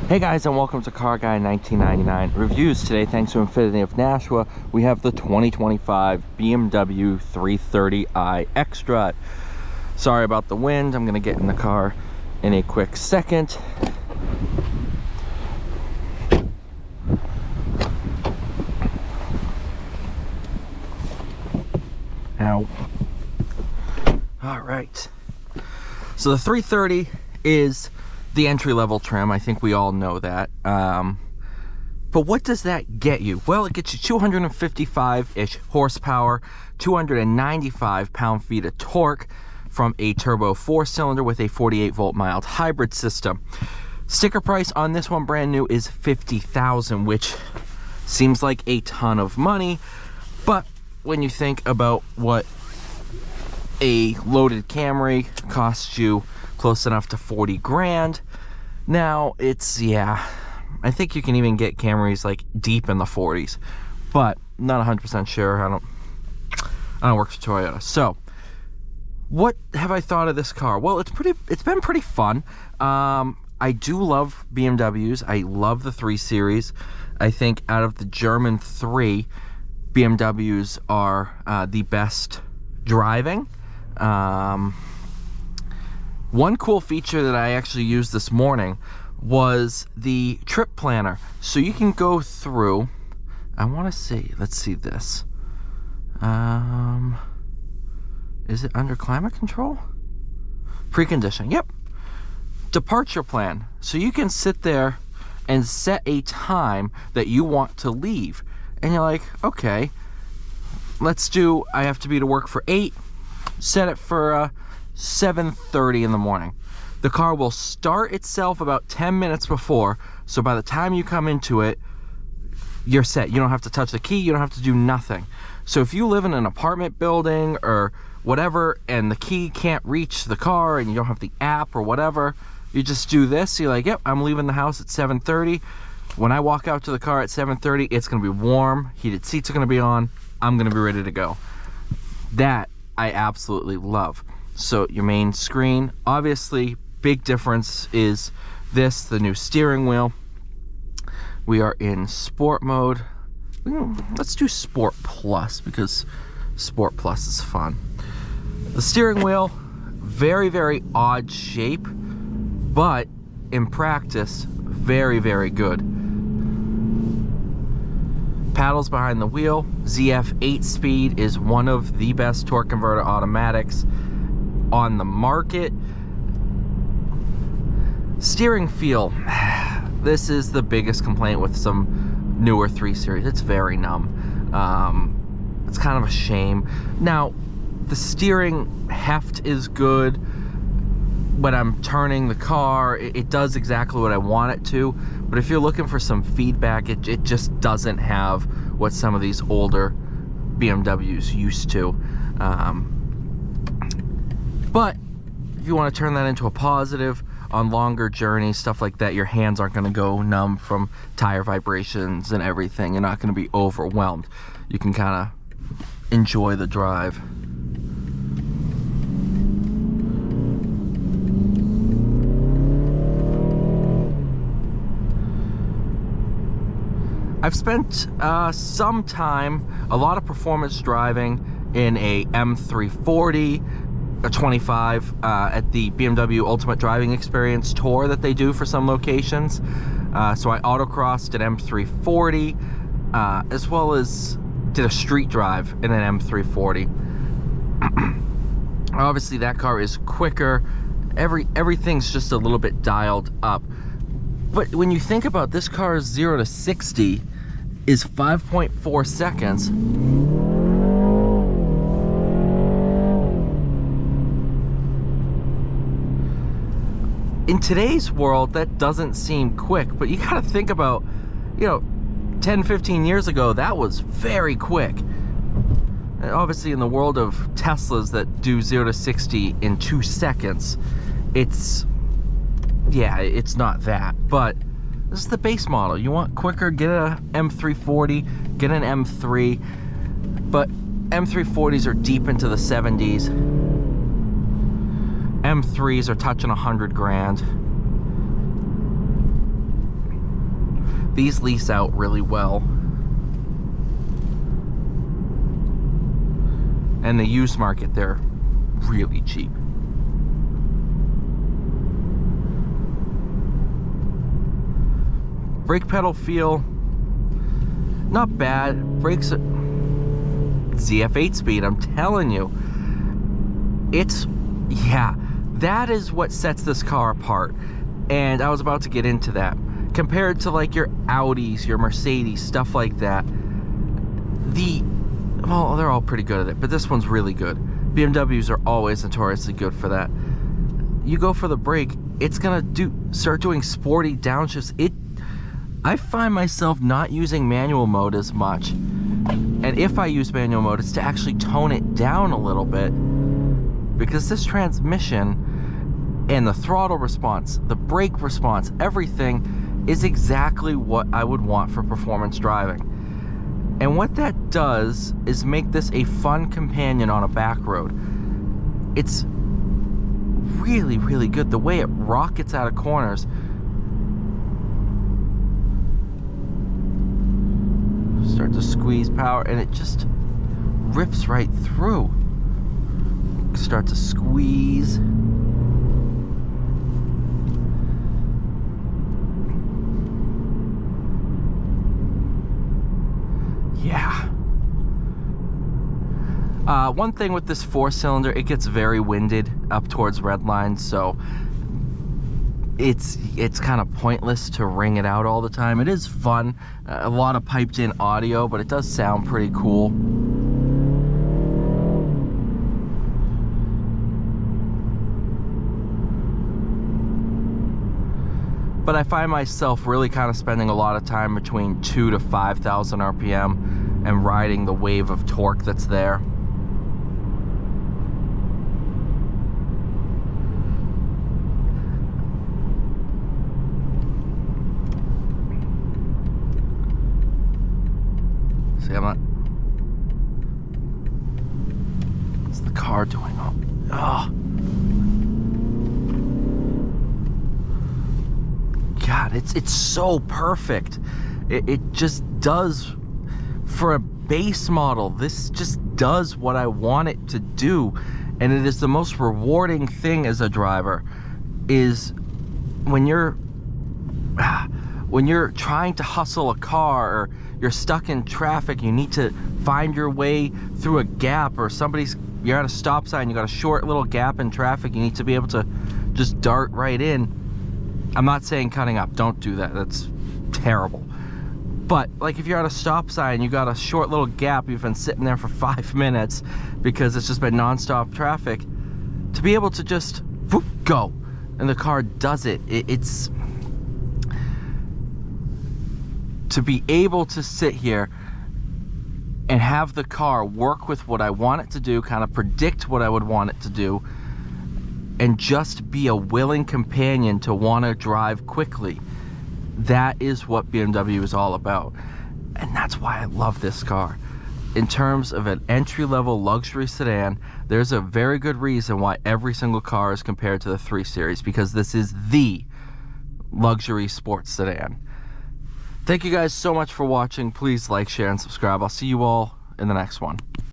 Hey guys, and welcome to Car Guy 1999 Reviews. Today, thanks to Infinity of Nashua, we have the 2025 BMW 330i xDrive. Sorry about the wind. I'm going to get in the car in a quick second. Ow. All right. So the 330 is the entry-level trim. I think we all know that. But what does that get you? Well, it gets you 255-ish horsepower, 295 pound-feet of torque from a turbo 4-cylinder with a 48-volt mild hybrid system. Sticker price on this one, brand new, is $50,000, which seems like a ton of money. But when you think about what a loaded Camry costs you, close enough to 40 grand. Now it's, yeah, I think you can even get Camrys like deep in the 40s, but not 100% sure. I don't work for Toyota. So what have I thought of this car? Well, it's been pretty fun. I do love BMWs. I love the 3 Series. I think out of the German 3, BMWs are the best driving. One cool feature that I actually used this morning was the trip planner. So you can go through, I want to see, let's see this. Is it under climate control? Precondition, yep. Departure plan. So you can sit there and set a time that you want to leave. And you're like, okay, let's do, I have to be to work for 8, set it for 7:30 in the morning. The car will start itself about 10 minutes before, so by the time you come into it, you're set. You don't have to touch the key, you don't have to do nothing. So if you live in an apartment building or whatever and the key can't reach the car and you don't have the app or whatever, you just do this. You're like, yep, I'm leaving the house at 7:30. When I walk out to the car at 7:30, it's gonna be warm, heated seats are gonna be on, I'm gonna be ready to go. That I absolutely love. So your main screen, obviously, big difference is this, the new steering wheel. We are in sport mode. Let's do sport plus because sport plus is fun. The steering wheel, very, very odd shape, but in practice, very, very good. Paddles behind the wheel. ZF 8-speed is one of the best torque converter automatics on the market. Steering feel. This is the biggest complaint with some newer 3 Series. It's very numb. It's kind of a shame. Now, the steering heft is good. When I'm turning the car, it does exactly what I want it to. But if you're looking for some feedback, it just doesn't have what some of these older BMWs used to. But if you want to turn that into a positive on longer journeys, stuff like that, your hands aren't going to go numb from tire vibrations and everything. You're not going to be overwhelmed. You can kind of enjoy the drive. I've spent some time, a lot of performance driving in a M340, a 25 at the BMW Ultimate Driving Experience tour that they do for some locations. So I autocrossed an M340, as well as did a street drive in an M340. Obviously that car is quicker. Everything's just a little bit dialed up. But when you think about this car's 0 to 60 is 5.4 seconds. In today's world, that doesn't seem quick, but you gotta think about, you know, 10, 15 years ago, that was very quick. And obviously in the world of Teslas that do 0 to 60 in 2 seconds, it's not that, but this is the base model. You want quicker, get a M340, get an M3, but M340s are deep into the 70s. M3s are touching 100 grand. These lease out really well. And the used market, they're really cheap. Brake pedal feel, not bad. Brakes, ZF8 speed, I'm telling you. It's, yeah, that is what sets this car apart. And I was about to get into that. Compared to like your Audis, your Mercedes, stuff like that. Well, they're all pretty good at it, but this one's really good. BMWs are always notoriously good for that. You go for the brake, it's gonna start doing sporty downshifts. I find myself not using manual mode as much. And if I use manual mode, it's to actually tone it down a little bit. Because this transmission and the throttle response, the brake response, everything is exactly what I would want for performance driving. And what that does is make this a fun companion on a back road. It's really, really good. The way it rockets out of corners. Start to squeeze power and it just rips right through. Start to squeeze. Yeah. One thing with this 4-cylinder, it gets very winded up towards red lines, so it's kind of pointless to ring it out all the time. It is fun, a lot of piped in audio, but it does sound pretty cool. But I find myself really kind of spending a lot of time between 2,000 to 5,000 RPM and riding the wave of torque that's there. See, I'm not... What's the car doing? Oh. God, it's so perfect. It just does, for a base model, this just does what I want it to do. And it is the most rewarding thing as a driver, is when you're trying to hustle a car, or you're stuck in traffic, you need to find your way through a gap, or you're at a stop sign, you got a short little gap in traffic, you need to be able to just dart right in. I'm not saying cutting up, don't do that, that's terrible. But like if you're at a stop sign, you got a short little gap, you've been sitting there for 5 minutes because it's just been non-stop traffic, to be able to just whoop, go, and the car does it. It's to be able to sit here and have the car work with what I want it to do, kind of predict what I would want it to do, and just be a willing companion to want to drive quickly. That is what BMW is all about. And that's why I love this car. In terms of an entry-level luxury sedan, there's a very good reason why every single car is compared to the 3 Series, because this is the luxury sports sedan. Thank you guys so much for watching. Please like, share, and subscribe. I'll see you all in the next one.